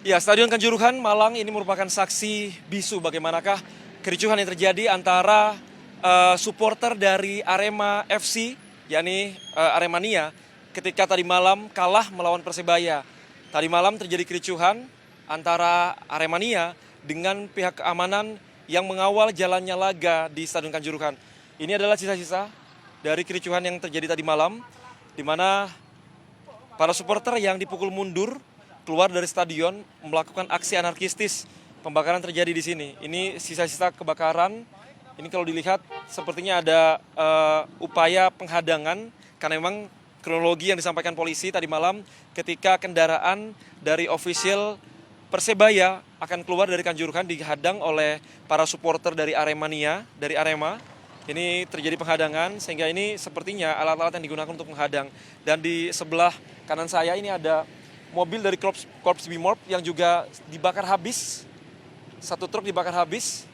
Ya, Stadion Kanjuruhan Malang ini merupakan saksi bisu bagaimanakah kericuhan yang terjadi antara supporter dari Arema FC, yakni Aremania, ketika tadi malam kalah melawan Persebaya. Tadi malam terjadi kericuhan antara Aremania dengan pihak keamanan yang mengawal jalannya laga di Stadion Kanjuruhan. Ini adalah sisa-sisa dari kericuhan yang terjadi tadi malam, di mana para supporter yang dipukul mundur keluar dari stadion melakukan aksi anarkistis. Pembakaran terjadi di sini. Ini sisa-sisa kebakaran. Ini kalau dilihat sepertinya ada upaya penghadangan karena memang kronologi yang disampaikan polisi tadi malam ketika kendaraan dari official Persebaya akan keluar dari Kanjuruhan dihadang oleh para supporter dari Aremania, dari Arema. Ini terjadi penghadangan sehingga ini sepertinya alat-alat yang digunakan untuk menghadang. Dan di sebelah kanan saya ini ada mobil dari Korps Brimop yang juga dibakar habis. Satu truk dibakar habis.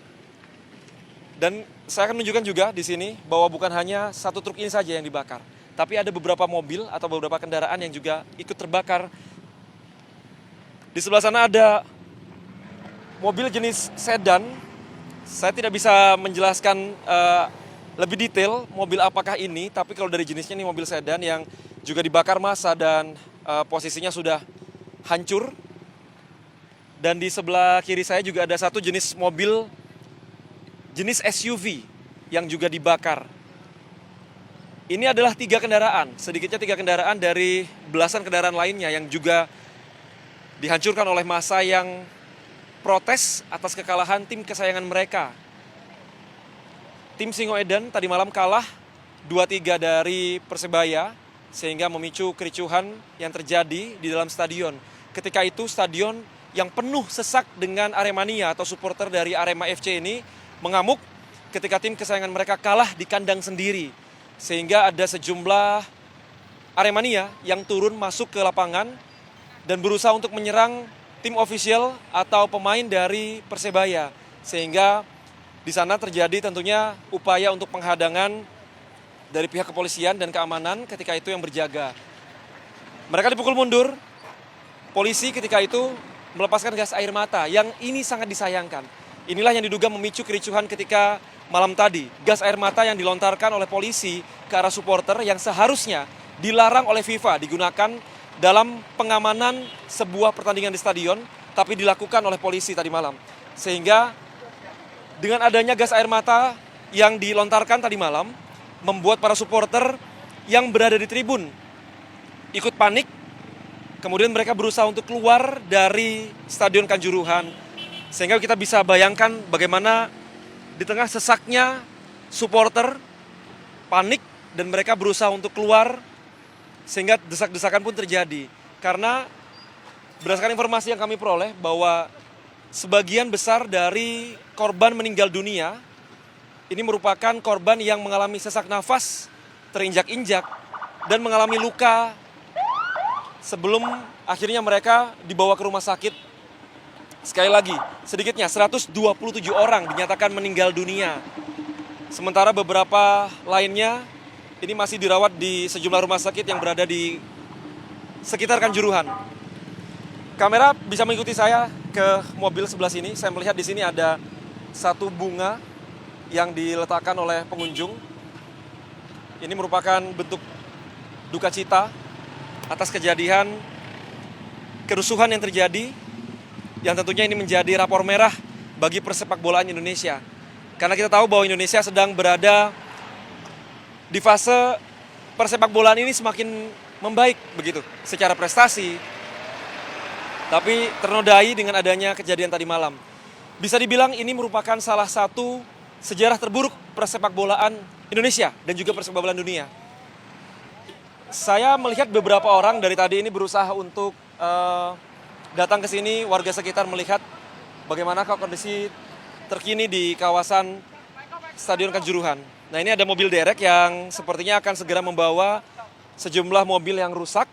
Dan saya akan menunjukkan juga di sini bahwa bukan hanya satu truk ini saja yang dibakar, tapi ada beberapa mobil atau beberapa kendaraan yang juga ikut terbakar. Di sebelah sana ada mobil jenis sedan. Saya tidak bisa menjelaskan lebih detail mobil apakah ini, tapi kalau dari jenisnya ini mobil sedan yang juga dibakar massa dan posisinya sudah hancur. Dan di sebelah kiri saya juga ada satu jenis mobil jenis SUV yang juga dibakar. Ini adalah 3 kendaraan, sedikitnya 3 kendaraan dari belasan kendaraan lainnya yang juga dihancurkan oleh massa yang protes atas kekalahan tim kesayangan mereka. Tim Singoedan tadi malam kalah 2-3 dari Persebaya sehingga memicu kericuhan yang terjadi di dalam stadion. Ketika itu stadion yang penuh sesak dengan Aremania atau supporter dari Arema FC ini mengamuk ketika tim kesayangan mereka kalah di kandang sendiri. Sehingga ada sejumlah Aremania yang turun masuk ke lapangan dan berusaha untuk menyerang tim official atau pemain dari Persebaya. Sehingga di sana terjadi tentunya upaya untuk penghadangan dari pihak kepolisian dan keamanan ketika itu yang berjaga. Mereka dipukul mundur, polisi ketika itu melepaskan gas air mata yang ini sangat disayangkan. Inilah yang diduga memicu kericuhan ketika malam tadi. Gas air mata yang dilontarkan oleh polisi ke arah supporter yang seharusnya dilarang oleh FIFA digunakan dalam pengamanan sebuah pertandingan di stadion, tapi dilakukan oleh polisi tadi malam. Sehingga dengan adanya gas air mata yang dilontarkan tadi malam, membuat para supporter yang berada di tribun ikut panik. Kemudian mereka berusaha untuk keluar dari Stadion Kanjuruhan. Sehingga kita bisa bayangkan bagaimana di tengah sesaknya supporter panik dan mereka berusaha untuk keluar sehingga desak-desakan pun terjadi. Karena berdasarkan informasi yang kami peroleh bahwa sebagian besar dari korban meninggal dunia ini merupakan korban yang mengalami sesak nafas, terinjak-injak, dan mengalami luka sebelum akhirnya mereka dibawa ke rumah sakit. Sekali lagi, sedikitnya 127 orang dinyatakan meninggal dunia. Sementara beberapa lainnya ini masih dirawat di sejumlah rumah sakit yang berada di sekitar Kanjuruhan. Kamera bisa mengikuti saya ke mobil sebelah sini. Saya melihat di sini ada satu bunga yang diletakkan oleh pengunjung. Ini merupakan bentuk duka cita atas kejadian kerusuhan yang terjadi, yang tentunya ini menjadi rapor merah bagi persepak bolaan Indonesia. Karena kita tahu bahwa Indonesia sedang berada di fase persepak bolaan ini semakin membaik begitu secara prestasi, tapi ternodai dengan adanya kejadian tadi malam. Bisa dibilang ini merupakan salah satu sejarah terburuk persepak bolaan Indonesia dan juga persepak bolaan dunia. Saya melihat beberapa orang dari tadi ini berusaha untuk datang ke sini, warga sekitar melihat bagaimana kondisi terkini di kawasan Stadion Kanjuruhan. Nah, ini ada mobil derek yang sepertinya akan segera membawa sejumlah mobil yang rusak.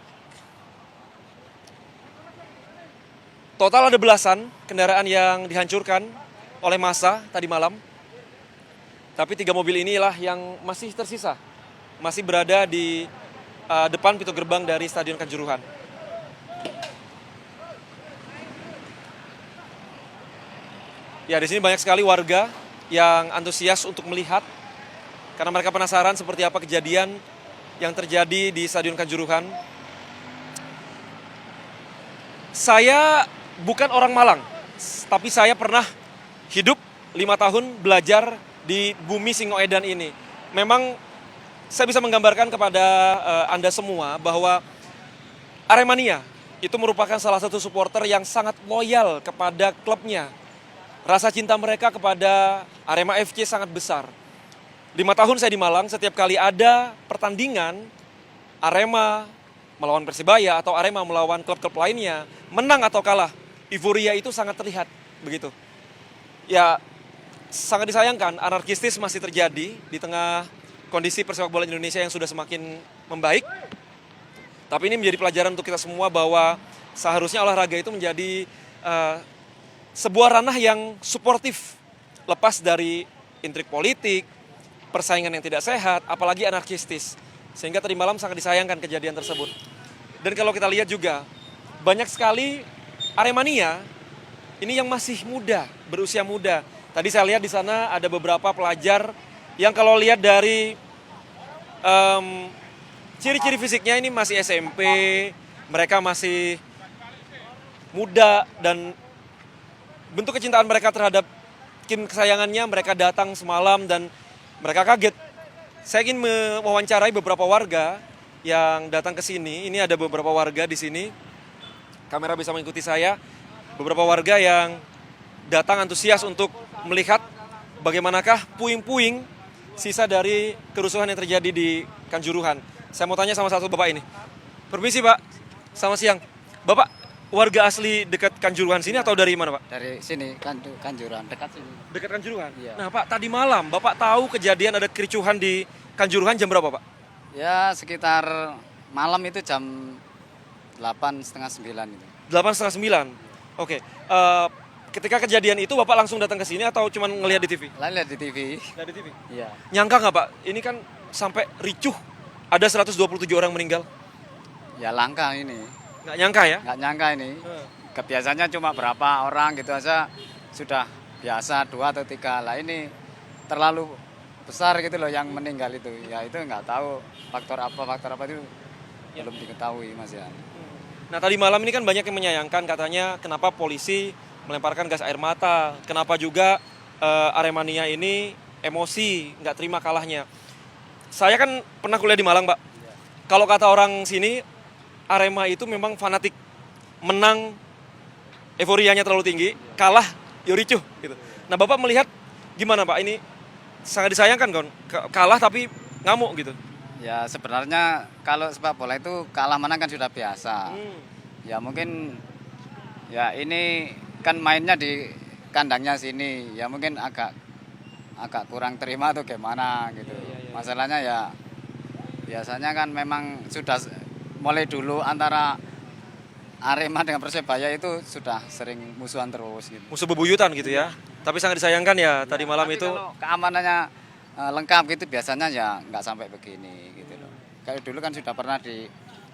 Total ada belasan kendaraan yang dihancurkan oleh massa tadi malam. Tapi 3 mobil inilah yang masih tersisa, masih berada di depan pintu gerbang dari Stadion Kanjuruhan. Ya, di sini banyak sekali warga yang antusias untuk melihat karena mereka penasaran seperti apa kejadian yang terjadi di Stadion Kanjuruhan. Saya bukan orang Malang, tapi saya pernah hidup 5 tahun belajar di bumi Singoedan ini. Memang saya bisa menggambarkan kepada Anda semua bahwa Aremania itu merupakan salah satu supporter yang sangat loyal kepada klubnya. Rasa cinta mereka kepada Arema FC sangat besar. 5 tahun saya di Malang, setiap kali ada pertandingan Arema melawan Persibaya atau Arema melawan klub-klub lainnya, menang atau kalah, euforia itu sangat terlihat begitu. Ya, sangat disayangkan anarkistis masih terjadi di tengah kondisi persepak bola Indonesia yang sudah semakin membaik. Tapi ini menjadi pelajaran untuk kita semua bahwa seharusnya olahraga itu menjadi sebuah ranah yang suportif, lepas dari intrik politik, persaingan yang tidak sehat, apalagi anarkistis. Sehingga tadi malam sangat disayangkan kejadian tersebut. Dan kalau kita lihat juga, banyak sekali Aremania ini yang masih muda, berusia muda. Tadi saya lihat di sana ada beberapa pelajar yang kalau lihat dari ciri-ciri fisiknya ini masih SMP, mereka masih muda dan bentuk kecintaan mereka terhadap tim kesayangannya, mereka datang semalam dan mereka kaget. Saya ingin mewawancarai beberapa warga yang datang ke sini. Ini ada beberapa warga di sini. Kamera bisa mengikuti saya. Beberapa warga yang datang antusias untuk melihat bagaimanakah puing-puing sisa dari kerusuhan yang terjadi di Kanjuruhan. Saya mau tanya sama satu bapak ini. Permisi Pak, selamat siang. Bapak warga asli dekat Kanjuruhan sini atau dari mana Pak? Dari sini, Kanjuruhan, dekat sini. Dekat Kanjuruhan? Iya. Nah Pak, tadi malam Bapak tahu kejadian ada kericuhan di Kanjuruhan jam berapa Pak? Ya sekitar malam itu jam 8:30 itu. 8:30. Oke. Ketika kejadian itu Bapak langsung datang ke sini atau cuma ngelihat di TV? Lain lihat di TV. Lihat di TV. Iya. Nyangka nggak Pak? Ini kan sampai ricuh. Ada 127 orang meninggal. Ya langka ini. Nggak nyangka ya? Nggak nyangka ini. Kebiasaannya cuma berapa orang gitu aja sudah biasa 2 atau 3. Lah ini terlalu besar gitu loh yang meninggal itu. Ya itu nggak tahu faktor apa itu belum diketahui Mas ya. Nah tadi malam ini kan banyak yang menyayangkan katanya kenapa polisi melemparkan gas air mata, kenapa juga Aremania ini emosi, nggak terima kalahnya. Saya kan pernah kuliah di Malang, Pak. Kalau kata orang sini, Arema itu memang fanatik. Menang, euforianya terlalu tinggi, kalah, ricuh gitu. Nah Bapak melihat gimana Pak? Ini sangat disayangkan kan, kalah tapi ngamuk gitu. Ya sebenarnya kalau sepak bola itu kalah menang kan sudah biasa. Ya mungkin ya ini kan mainnya di kandangnya sini, ya mungkin agak kurang terima atau gimana gitu. Masalahnya ya biasanya kan memang sudah mulai dulu antara Arema dengan Persebaya itu sudah sering musuhan terus gitu. Musuh bebuyutan gitu ya. Tapi sangat disayangkan ya tadi malam Tapi itu. kalau keamanannya lengkap gitu biasanya ya nggak sampai begini gitu loh. Kayak dulu kan sudah pernah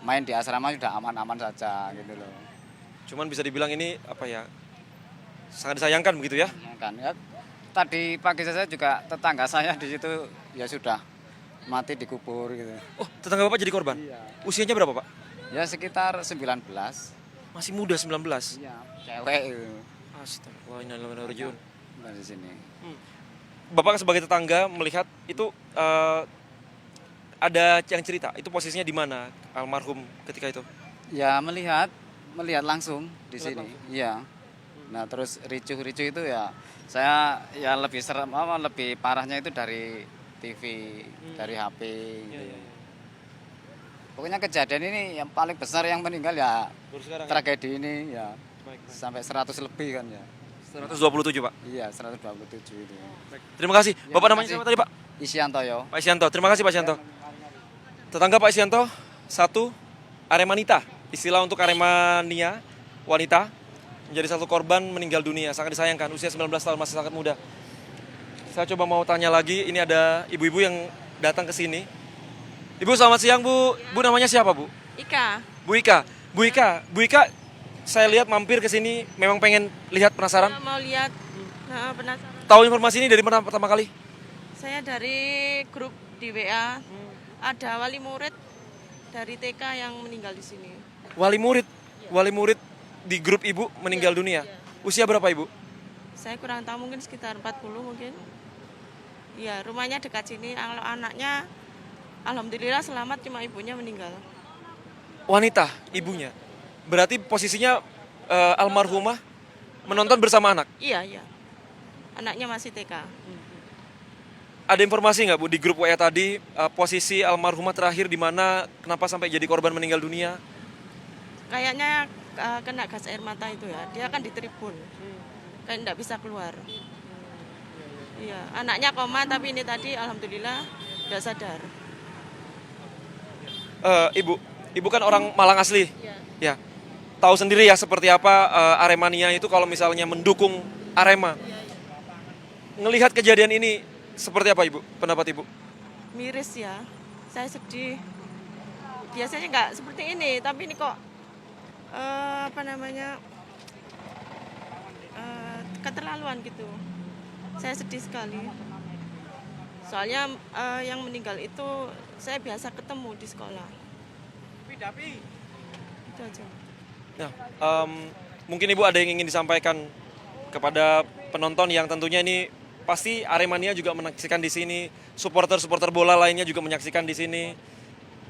main di asrama sudah aman-aman saja gitu loh. Cuman bisa dibilang ini apa ya? Sangat disayangkan begitu ya. Ya kan ya. Tadi pagi saya juga tetangga saya di situ ya sudah mati dikubur gitu. Oh, tetangga Bapak jadi korban? Iya. Usianya berapa Pak? Ya sekitar 19. Masih muda 19. Iya, cewek itu. Astagfirullahaladzim. Dari sini. Bapak sebagai tetangga melihat itu ada yang cerita, itu posisinya di mana almarhum ketika itu? Ya melihat langsung di sini. Iya. Nah, terus ricuh-ricuh itu ya saya ya lebih serem lebih parahnya itu dari TV, dari HP gitu. Pokoknya kejadian ini yang paling besar yang meninggal ya tragedi ini ya. Sampai 100 lebih kan ya. 127 Pak? Iya 127 itu. Terima kasih. Ya, Bapak namanya siapa tadi Pak? Isyantoyo. Pak Isyanto, terima kasih Pak Isyanto. Tetangga Pak Isyanto, satu Aremanita, istilah untuk Aremania, wanita, menjadi satu korban meninggal dunia, sangat disayangkan, usia 19 tahun masih sangat muda. Saya coba mau tanya lagi, ini ada ibu-ibu yang datang ke sini. Ibu selamat siang Bu, Bu namanya siapa Bu? Ika. Bu Ika, saya lihat mampir ke sini memang pengen lihat penasaran. Mau lihat Nah, penasaran. Tahu informasi ini dari mana pertama kali? Saya dari grup di WA. Ada wali murid dari TK yang meninggal di sini. Wali murid di grup ibu meninggal dunia. Usia berapa ibu? Saya kurang tahu, mungkin sekitar 40 mungkin. Iya, rumahnya dekat sini. Kalau anaknya alhamdulillah selamat, cuma ibunya meninggal. Wanita, ibunya. Berarti posisinya almarhumah menonton bersama anak. Iya, iya. Anaknya masih TK. Ada informasi nggak Bu di grup WA tadi posisi almarhumah terakhir di mana, kenapa sampai jadi korban meninggal dunia? Kayaknya kena gas air mata itu ya. Dia kan di tribun. Kayak nggak bisa keluar. Iya, anaknya koma tapi ini tadi alhamdulillah udah sadar. Ibu kan orang Malang asli. Ya. Tahu sendiri ya seperti apa Aremania itu kalau misalnya mendukung Arema. Ngelihat kejadian ini seperti apa Ibu? Pendapat Ibu? Miris ya, saya sedih. Biasanya nggak seperti ini, tapi ini kok keterlaluan gitu. Saya sedih sekali. Soalnya yang meninggal itu saya biasa ketemu di sekolah. Itu aja. Nah, mungkin Ibu ada yang ingin disampaikan kepada penonton yang tentunya ini pasti Aremania juga menyaksikan di sini, supporter-supporter bola lainnya juga menyaksikan di sini.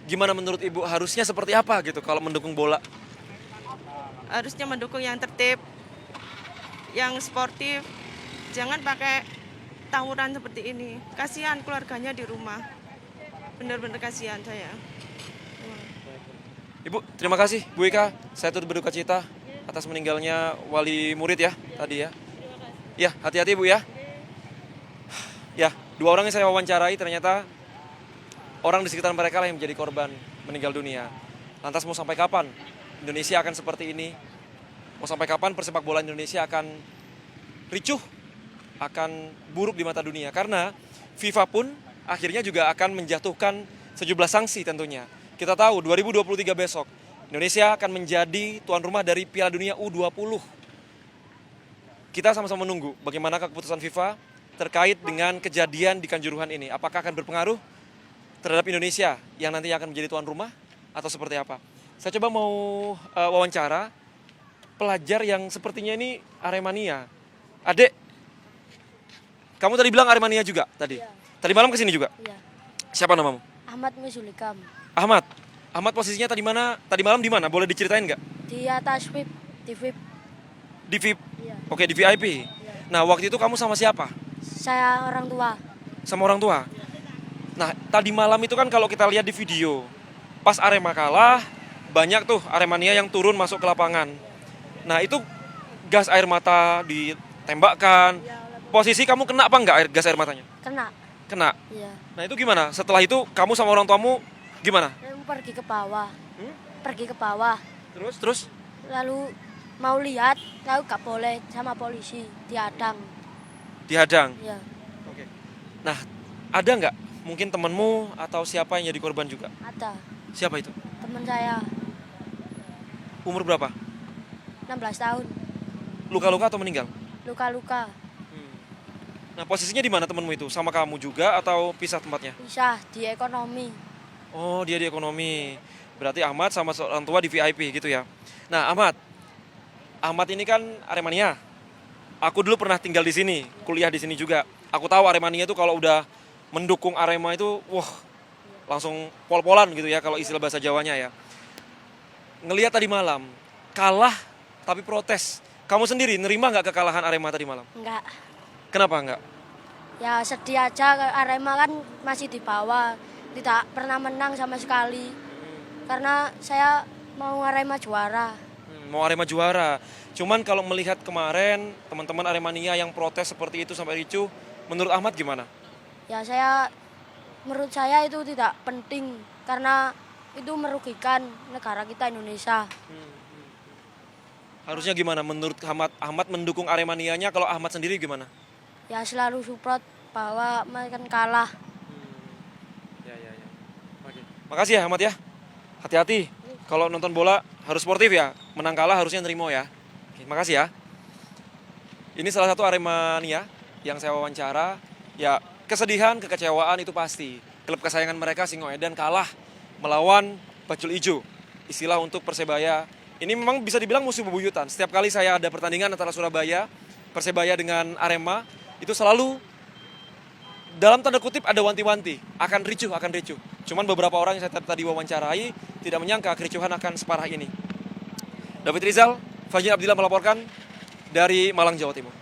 Gimana menurut Ibu harusnya seperti apa gitu kalau mendukung bola? Harusnya mendukung yang tertib, yang sportif. Jangan pakai tawuran seperti ini. Kasihan keluarganya di rumah. Benar-benar kasihan saya. Ibu, terima kasih Bu Ika. Saya turut berduka cita atas meninggalnya wali murid ya tadi ya. Ya, hati-hati Bu ya. Ya, 2 orang yang saya wawancarai ternyata orang di sekitar mereka lah yang menjadi korban meninggal dunia. Lantas mau sampai kapan Indonesia akan seperti ini? Mau sampai kapan persepak bola Indonesia akan ricuh, akan buruk di mata dunia? Karena FIFA pun akhirnya juga akan menjatuhkan sejumlah sanksi tentunya. Kita tahu 2023 besok Indonesia akan menjadi tuan rumah dari Piala Dunia U20. Kita sama-sama menunggu bagaimana keputusan FIFA terkait dengan kejadian di Kanjuruhan ini. Apakah akan berpengaruh terhadap Indonesia yang nantinya akan menjadi tuan rumah atau seperti apa? Saya coba mau wawancara pelajar yang sepertinya ini Aremania. Adek, kamu tadi bilang Aremania juga tadi? Iya. Tadi malam kesini juga? Iya. Siapa namamu? Ahmad Misulikam. Ahmad. Ahmad posisinya tadi malam di mana? Boleh diceritain nggak? Di atas VIP, di VIP. Di VIP. Iya. Oke, di VIP. Nah, waktu itu kamu sama siapa? Saya orang tua. Sama orang tua. Nah, tadi malam itu kan kalau kita lihat di video, pas Arema kalah, banyak tuh Aremania yang turun masuk ke lapangan. Nah, itu gas air mata ditembakkan. Posisi kamu kena apa enggak gas air matanya? Kena. Kena. Iya. Nah, itu gimana? Setelah itu kamu sama orang tuamu gimana? Saya pergi ke bawah. Pergi ke bawah. Terus? Lalu mau lihat, lalu gak boleh sama polisi, diadang. Dihadang. Iya. Oke. Nah, ada nggak mungkin temanmu atau siapa yang jadi korban juga? Ada. Siapa itu? Teman saya Umur berapa? 16 tahun. Luka-luka atau meninggal? Luka-luka. Nah, posisinya di mana temanmu itu? Sama kamu juga atau pisah tempatnya? Bisa di ekonomi. Oh, dia di ekonomi. Berarti Ahmad sama orang tua di VIP gitu ya. Nah, Ahmad ini kan Aremania. Aku dulu pernah tinggal di sini, kuliah di sini juga. Aku tahu Aremania itu kalau udah mendukung Arema itu, wah, langsung pol-polan gitu ya kalau istilah bahasa Jawanya ya. Ngelihat tadi malam, kalah tapi protes. Kamu sendiri nerima nggak kekalahan Arema tadi malam? Enggak. Kenapa enggak? Ya sedih aja, Arema kan masih di bawah. Tidak pernah menang sama sekali. Karena saya mau Arema juara. Mau Arema juara. Cuman kalau melihat kemarin teman-teman Aremania yang protes seperti itu sampai ricuh, menurut Ahmad gimana? Ya menurut saya itu tidak penting karena itu merugikan negara kita Indonesia. Harusnya gimana menurut Ahmad? Ahmad mendukung Aremanianya, kalau Ahmad sendiri gimana? Ya selalu support bahwa mereka kalah. Ya. Oke. Makasih ya Ahmad ya. Hati-hati. Kalau nonton bola harus sportif ya. Menang kalah harusnya nerimo ya. Oke, makasih ya. Ini salah satu Aremania yang saya wawancara. Ya, kesedihan, kekecewaan itu pasti. Klub kesayangan mereka Singoedan kalah melawan Bajul Ijo. Istilah untuk Persebaya. Ini memang bisa dibilang musuh bebuyutan. Setiap kali saya ada pertandingan antara Surabaya, Persebaya dengan Arema, itu selalu dalam tanda kutip ada wanti-wanti, akan ricuh. Cuman beberapa orang yang saya tadi wawancarai tidak menyangka kericuhan akan separah ini. David Rizal, Fajin Abdillah melaporkan dari Malang, Jawa Timur.